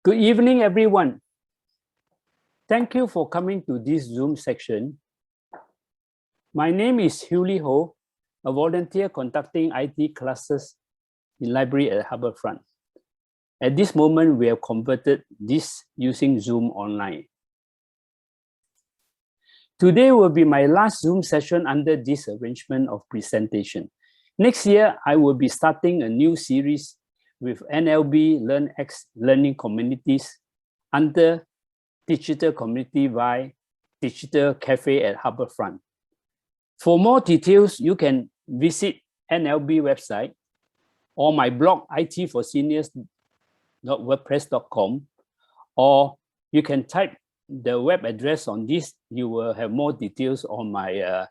Good evening, everyone. Thank you for coming to this Zoom section. My name is Hewley Ho, a volunteer conducting IT classes in library at Harbourfront. At this moment, we have converted this using Zoom online. Today will be my last Zoom session under this arrangement of presentation. Next year, I will be starting a new series with NLB LearnX learning communities under Digital Community by Digital Cafe at Harbourfront. For more details, you can visit NLB website or my blog itforseniors.wordpress.com, or you can type the web address on this. You will have more details on my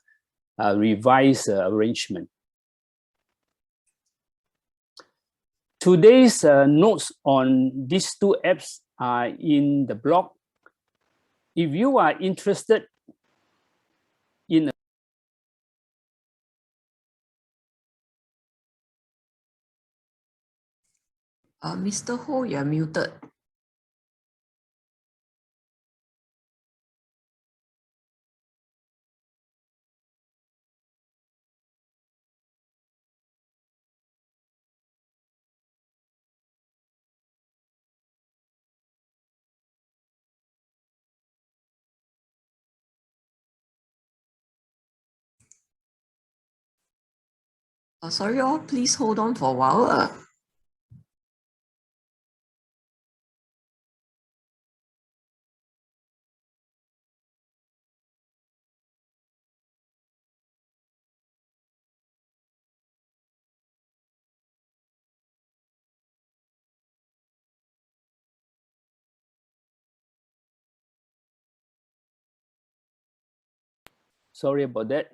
revised arrangement. Today's notes on these two apps are in the blog. If you are interested in Mr. Ho, you are muted. Sorry, all, please hold on for a while. Sorry about that.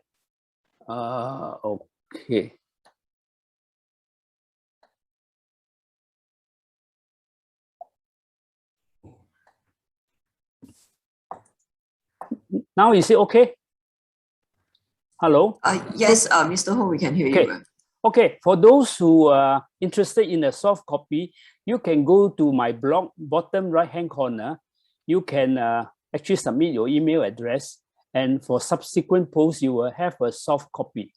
Okay. Now is it okay? Hello? Yes, Mr. Ho, we can hear you. Okay, for those who are interested in a soft copy, you can go to my blog, bottom right-hand corner. You can actually submit your email address, and for subsequent posts, you will have a soft copy.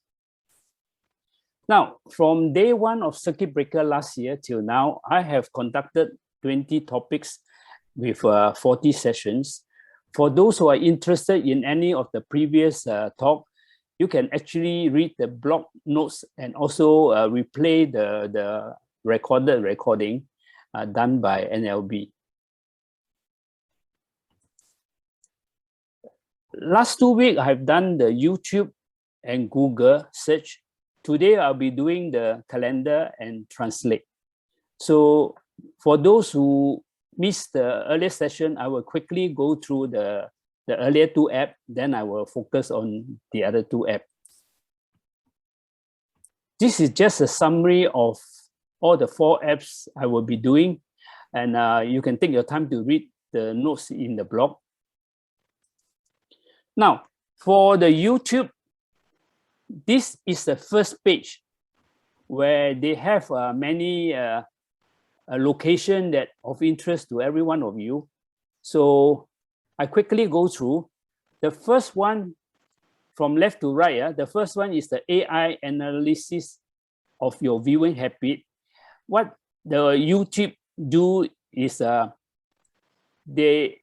Now, from day one of Circuit Breaker last year till now, I have conducted 20 topics with 40 sessions. For those who are interested in any of the previous talk, you can actually read the blog notes and also replay the recording done by NLB. Last 2 weeks, I've done the YouTube and Google search. Today, I'll be doing the calendar and translate. So for those who missed the earlier session, I will quickly go through the earlier two apps, then I will focus on the other two apps. This is just a summary of all the 4 apps I will be doing, and you can take your time to read the notes in the blog. Now, for the YouTube, this is the first page where they have many a location that of interest to every one of you. So I quickly go through. The first one from left to right, the first one is the AI analysis of your viewing habit. What the YouTube do is they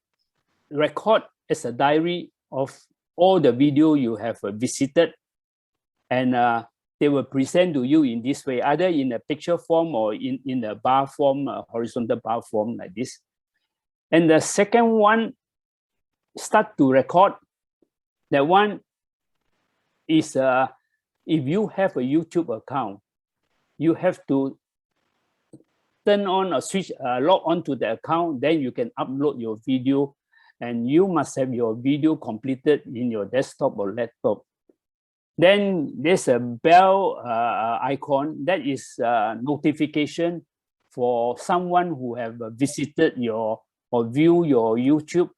record as a diary of all the video you have visited, and they will present to you in this way, either in a picture form or in a bar form, horizontal bar form like this. And the second one, start to record. That one is if you have a YouTube account, you have to turn on or switch, log on to the account, then you can upload your video, and you must have your video completed in your desktop or laptop. Then there's a bell icon that is notification for someone who have visited your or view your YouTube.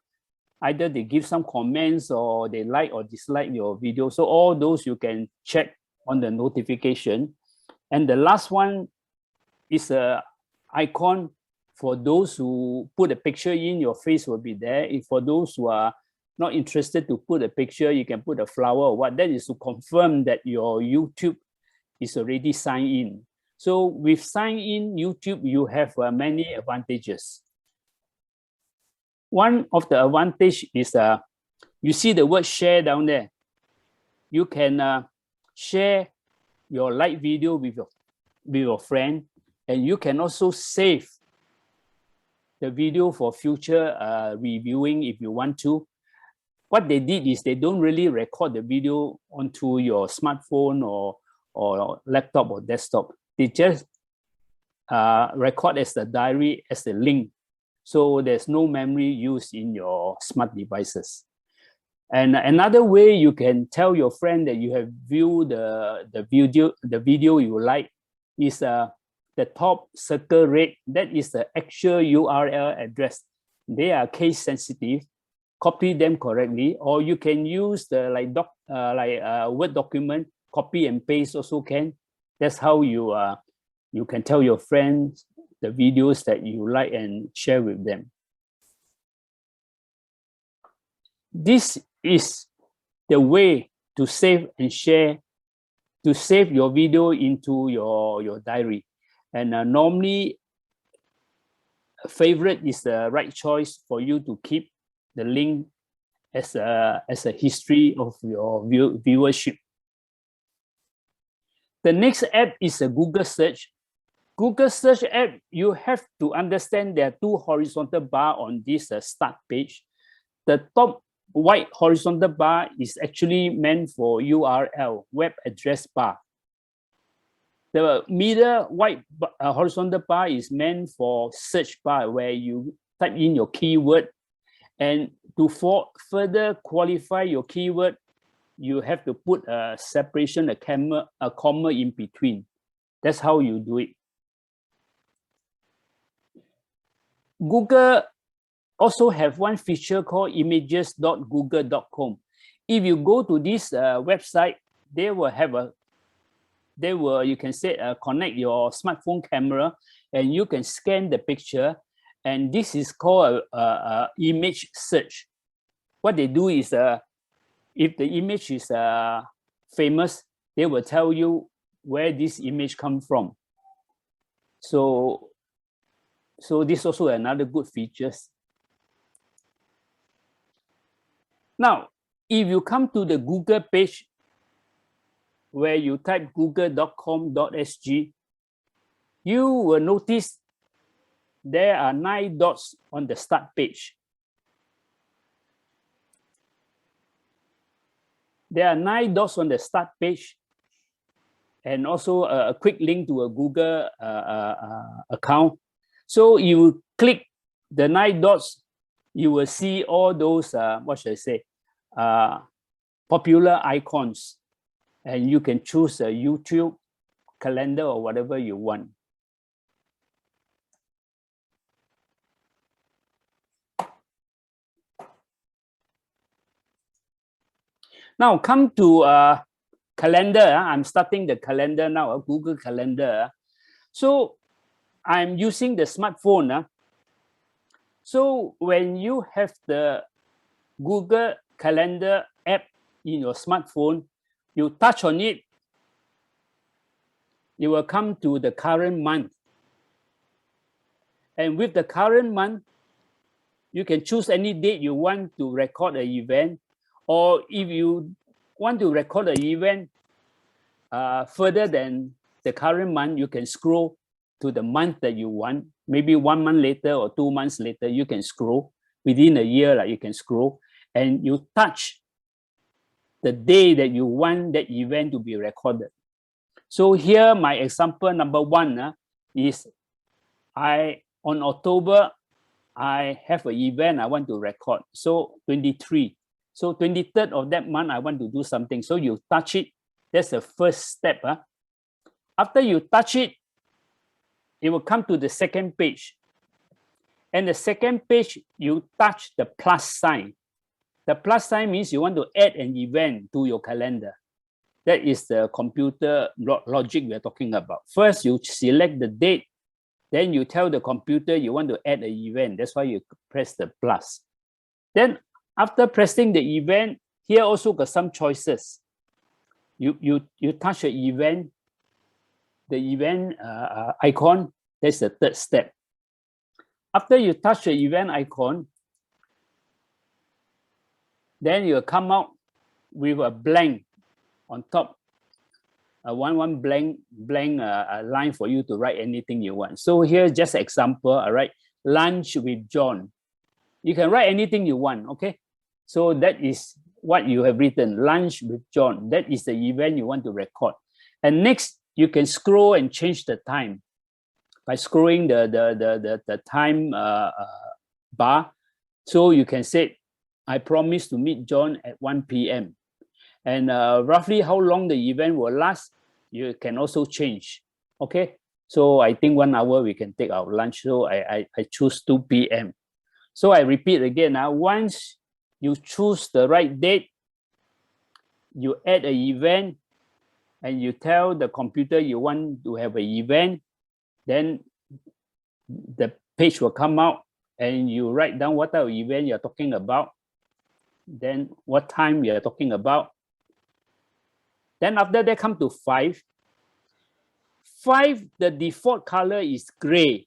Either they give some comments or they like or dislike your video. So all those you can check on the notification. And the last one is a icon For those who put a picture in, your face will be there. If for those who are not interested to put a picture, you can put a flower or what. That is to confirm that your YouTube is already signed in. So with sign in YouTube, you have many advantages. One of the advantage is you see the word share down there. You can share your live video with your friend, and you can also save the video for future reviewing if you want to. What they did is they don't really record the video onto your smartphone or laptop or desktop. They just record as the diary, as the link. So there's no memory used in your smart devices. And another way you can tell your friend that you have viewed the video you like is the top circle red. That is the actual URL address. They are case sensitive. Copy them correctly, or you can use the Word document, copy and paste also can. That's how you can tell your friends the videos that you like and share with them. This is the way to save and share, to save your video into your diary. And normally, favorite is the right choice for you to keep the link as a history of your viewership. The next app is a Google search. Google search app, you have to understand there are two horizontal bars on this start page. The top white horizontal bar is actually meant for URL, web address bar. The middle white horizontal bar is meant for search bar, where you type in your keyword. And to further qualify your keyword, you have to put a separation, a comma in between. That's how you do it. Google also have one feature called images.google.com. If you go to this website, they will have you can say connect your smartphone camera, and you can scan the picture. And this is called a image search. What they do is, if the image is famous, they will tell you where this image comes from. So this also another good features. Now, if you come to the Google page, where you type google.com.sg, you will notice there are 9 dots on the start page. There are 9 dots on the start page, and also a quick link to a Google account. So you click the 9 dots, you will see all those, what should I say, popular icons. And you can choose a YouTube, calendar, or whatever you want. Now come to calendar. I'm starting the calendar now, a Google Calendar. So I'm using the smartphone. So when you have the Google Calendar app in your smartphone, you touch on it, you will come to the current month. And with the current month, you can choose any date you want to record an event. Or if you want to record an event further than the current month, you can scroll to the month that you want. Maybe 1 month later or 2 months later, you can scroll. Within a year, you can scroll. And you touch the day that you want that event to be recorded. So here, my example number 1 is on October, I have an event I want to record. So 23. So 23rd of that month, I want to do something. So you touch it. That's the first step. After you touch it, it will come to the second page. And the second page, you touch the plus sign. The plus sign means you want to add an event to your calendar. That is the computer logic we're talking about. First, you select the date Then you tell the computer you want to add an event. That's why you press the plus. Then after pressing the event, here also got some choices. You touch the event icon. That's the third step. After you touch the event icon, then you'll come out with a blank on top, one blank line for you to write anything you want. So here's just an example. All right, lunch with John. You can write anything you want. Okay, so that is what you have written, lunch with John. That is the event you want to record. And next, you can scroll and change the time by scrolling the time bar. So you can say, I promise to meet John at 1 p.m. And roughly how long the event will last, you can also change. Okay, so I think 1 hour we can take our lunch. So I choose 2 p.m. So I repeat again. Once you choose the right date, you add an event, and you tell the computer you want to have an event, then the page will come out, and you write down what type of event you're talking about, then what time you're talking about. Then after that, come to 5. 5, the default color is gray.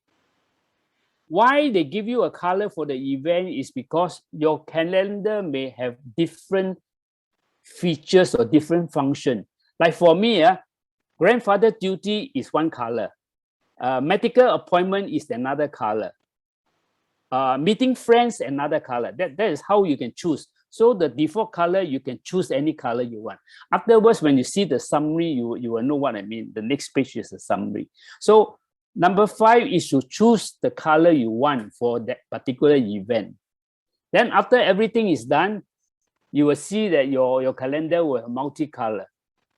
Why they give you a color for the event is because your calendar may have different features or different function. Like for me, grandfather duty is one color. Medical appointment is another color. Meeting friends, another color. That is how you can choose. So the default color, you can choose any color you want. Afterwards, when you see the summary, you will know what I mean. The next page is a summary. So number 5 is to choose the color you want for that particular event. Then after everything is done, you will see that your calendar will have multicolor.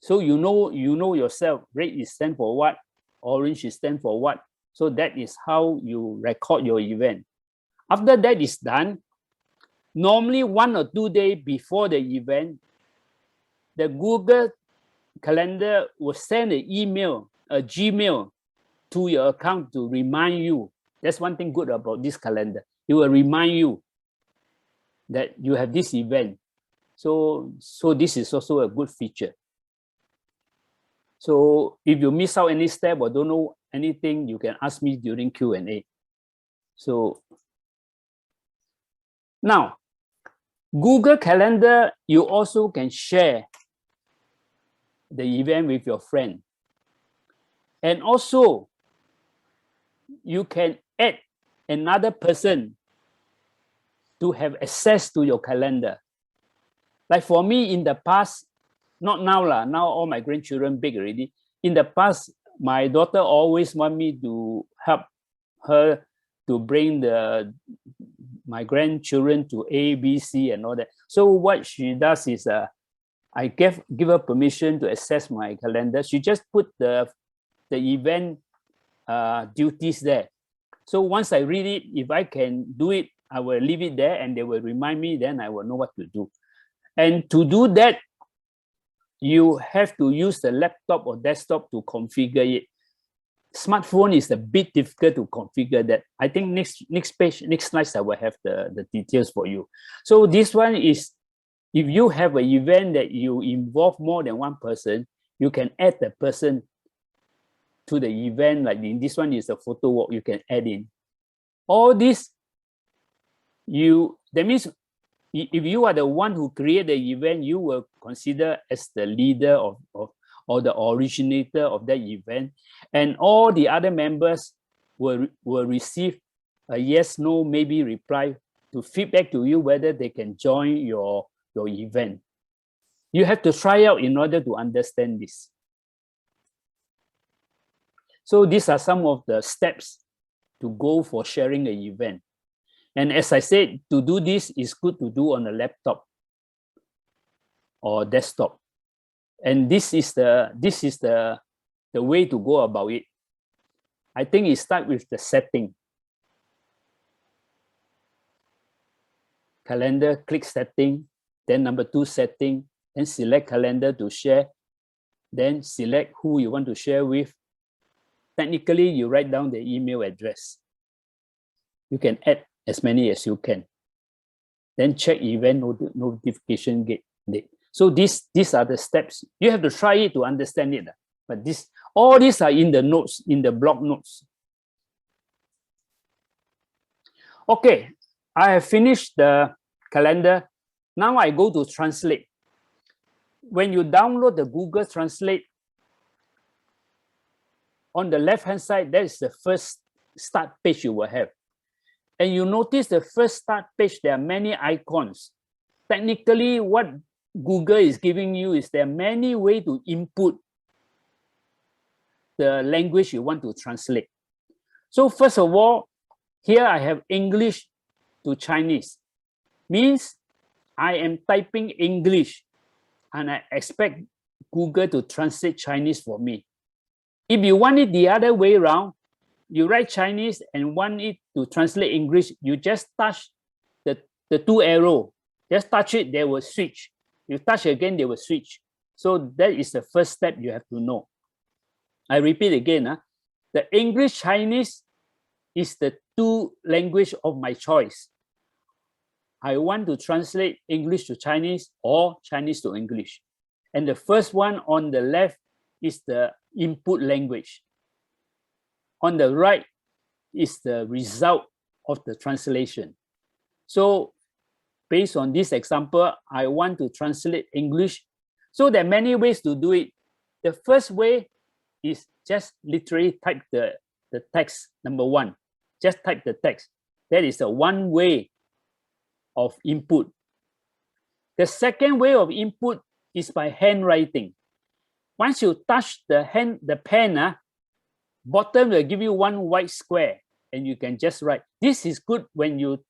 So you know yourself, red is stand for what, orange is stand for what. So that is how you record your event. After that is done, normally 1 or 2 days before the event, the Google Calendar will send an email, a Gmail to your account to remind you. That's one thing good about this calendar. It will remind you that you have this event. So this is also a good feature. So if you miss out any step or don't know anything, you can ask me during Q&A. So now, Google Calendar, you also can share the event with your friend. And also, you can add another person to have access to your calendar. Like for me in the past, not now lah, now all my grandchildren big already. In the past, my daughter always want me to help her to bring my grandchildren to A, B, C and all that. So what she does is I give her permission to access my calendar. She just put the event duties there. So once I read it, if I can do it, I will leave it there and they will remind me, then I will know what to do. And to do that, you have to use the laptop or desktop to configure it. Smartphone is a bit difficult to configure that. I think next page, next slide, I will have the details for you. So this one is, if you have an event that you involve more than one person, you can add the person to the event. Like in this one is a photo walk, you can add in. All this, that means if you are the one who create the event, you will consider as the leader or the originator of that event, and all the other members will receive a yes, no, maybe reply to feedback to you whether they can join your event. You have to try out in order to understand this. So these are some of the steps to go for sharing an event. And as I said, to do this is good to do on a laptop or desktop. And this is the way to go about it. I think it starts with the setting. Calendar, click setting, then number 2 setting, then select calendar to share, then select who you want to share with, technically you write down the email address. You can add as many as you can. Then check event notification date. So these are the steps. You have to try it to understand it. But all these are in the notes, in the blog notes. Okay, I have finished the calendar. Now I go to translate. When you download the Google Translate, on the left-hand side, that is the first start page you will have. And you notice the first start page, there are many icons. Technically, what Google is giving you is there are many ways to input the language you want to translate. So first of all, here I have English to Chinese. Means I am typing English and I expect Google to translate Chinese for me. If you want it the other way around, you write Chinese and want it to translate English, you just touch the two arrow. Just touch it, they will switch. You touch again, they will switch. So that is the first step you have to know. I repeat again, the English Chinese is the two language of my choice. I want to translate English to Chinese or Chinese to English. And the first one on the left is the input language. On the right is the result of the translation. So based on this example, I want to translate English. So there are many ways to do it. The first way is just literally type the text, number one. Just type the text. That is the one way of input. The second way of input is by handwriting. Once you touch the pen, bottom will give you one white square and you can just write. This is good when you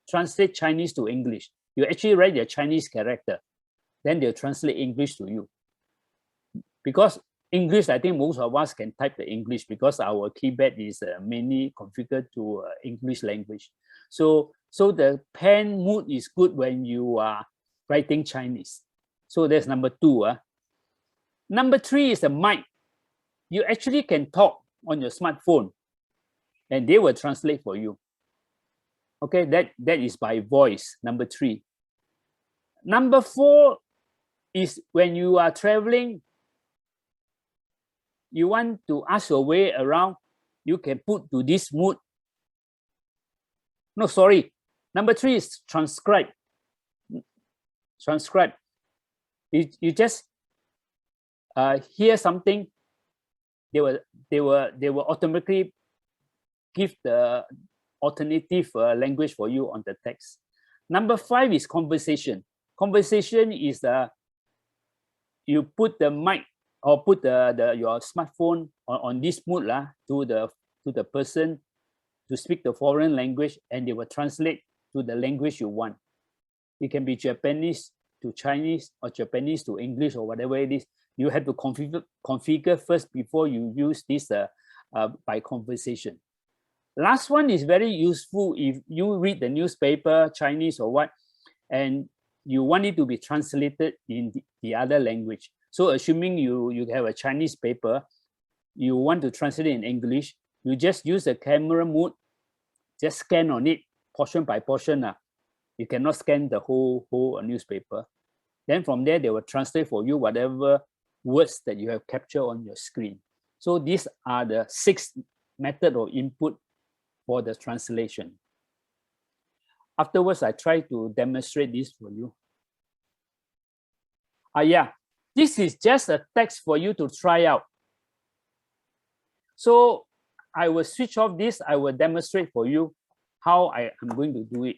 translate Chinese to English. You actually write your Chinese character, then they'll translate English to you. Because English, I think most of us can type the English because our keypad is mainly configured to English language. So the pen mood is good when you are writing Chinese. So that's number two. Number three is the mic. You actually can talk on your smartphone and they will translate for you. Okay, that is by voice, number three. Number four is when you are traveling, you want to ask your way around, you can put to this mood. No, sorry. Number three is transcribe. Transcribe. You just hear something, they will automatically give the alternative language for you on the text. Number five is conversation. Conversation is you put the mic or put your smartphone on this mood to the person to speak the foreign language, and they will translate to the language you want. It can be Japanese to Chinese or Japanese to English or whatever it is. You have to configure first before you use this by conversation. Last one is very useful if you read the newspaper, Chinese or what, and you want it to be translated in the other language. So assuming you have a Chinese paper, you want to translate it in English, you just use the camera mode, just scan on it portion by portion. You cannot scan the whole newspaper. Then from there, they will translate for you whatever words that you have captured on your screen. So these are the 6 methods of input for the translation. Afterwards, I try to demonstrate this for you. Yeah, this is just a text for you to try out. So I will switch off this. I will demonstrate for you how I am going to do it.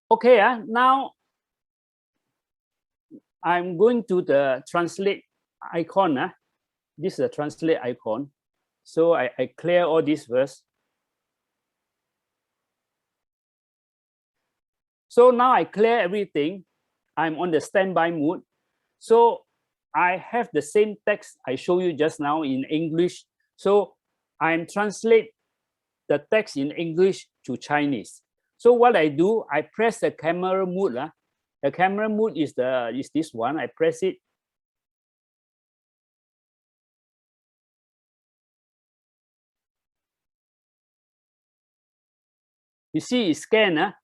Okay, now I'm going to the translate icon. This is a translate icon. So I clear all this first. So now I clear everything. I'm on the standby mode. So I have the same text I showed you just now in English. So I'm translate the text in English to Chinese. So what I do, I press the camera mode. The camera mode is this one. I press it. You see, it scan.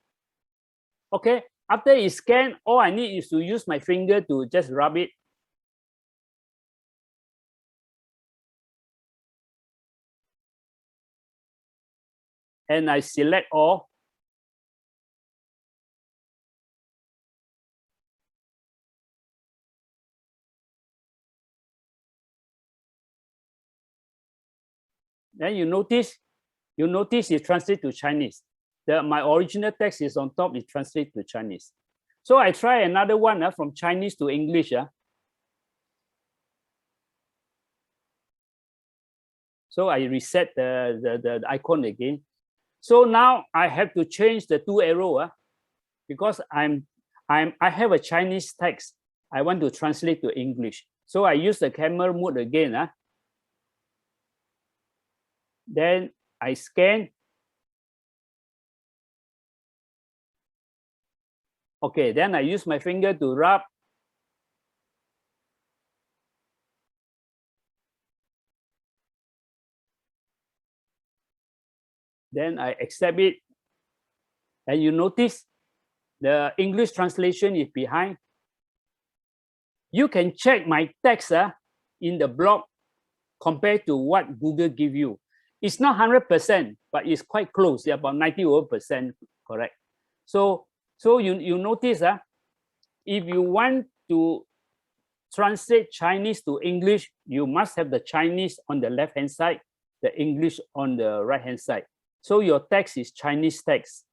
Okay, after it scan, all I need is to use my finger to just rub it. And I select all. Then you notice it translates to Chinese. My original text is on top, it translates to Chinese. So I try another one from Chinese to English. So I reset the icon again. So now I have to change the two arrow because I have a Chinese text. I want to translate to English. So I use the camera mode again. Then I scan. Okay, then I use my finger to rub. Then I accept it. And you notice the English translation is behind. You can check my text in the blog compared to what Google give you. It's not 100%, but it's quite close. Yeah, about 91% correct. So you notice if you want to translate Chinese to English, you must have the Chinese on the left-hand side, the English on the right-hand side. So your text is Chinese text.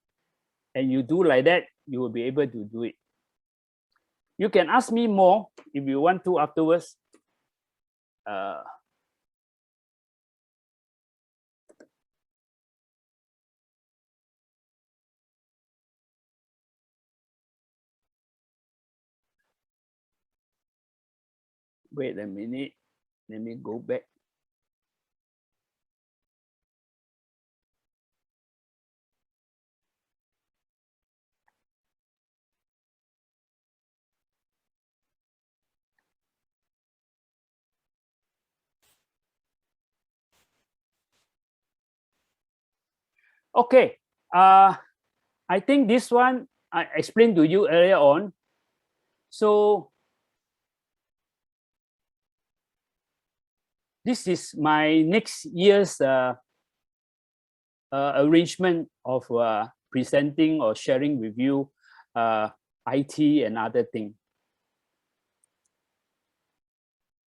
And you do like that, you will be able to do it. You can ask me more if you want to afterwards. Wait a minute, let me go back. Okay, I think this one I explained to you earlier on. So this is my next year's arrangement of presenting or sharing with you IT and other things.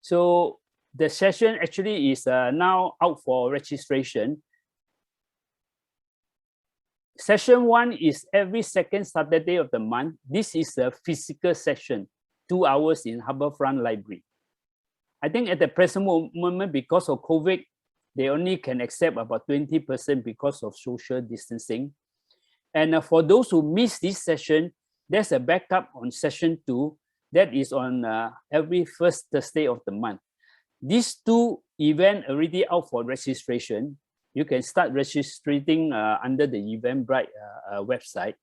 So the session actually is now out for registration. Session 1 is every second Saturday of the month. This is a physical session, 2 hours in Harbourfront Library. I think at the present moment, because of COVID, they only can accept about 20% because of social distancing. And for those who miss this session, there's a backup on session 2 that is on every first Thursday of the month. These two events already out for registration. You can start registering under the Eventbrite website.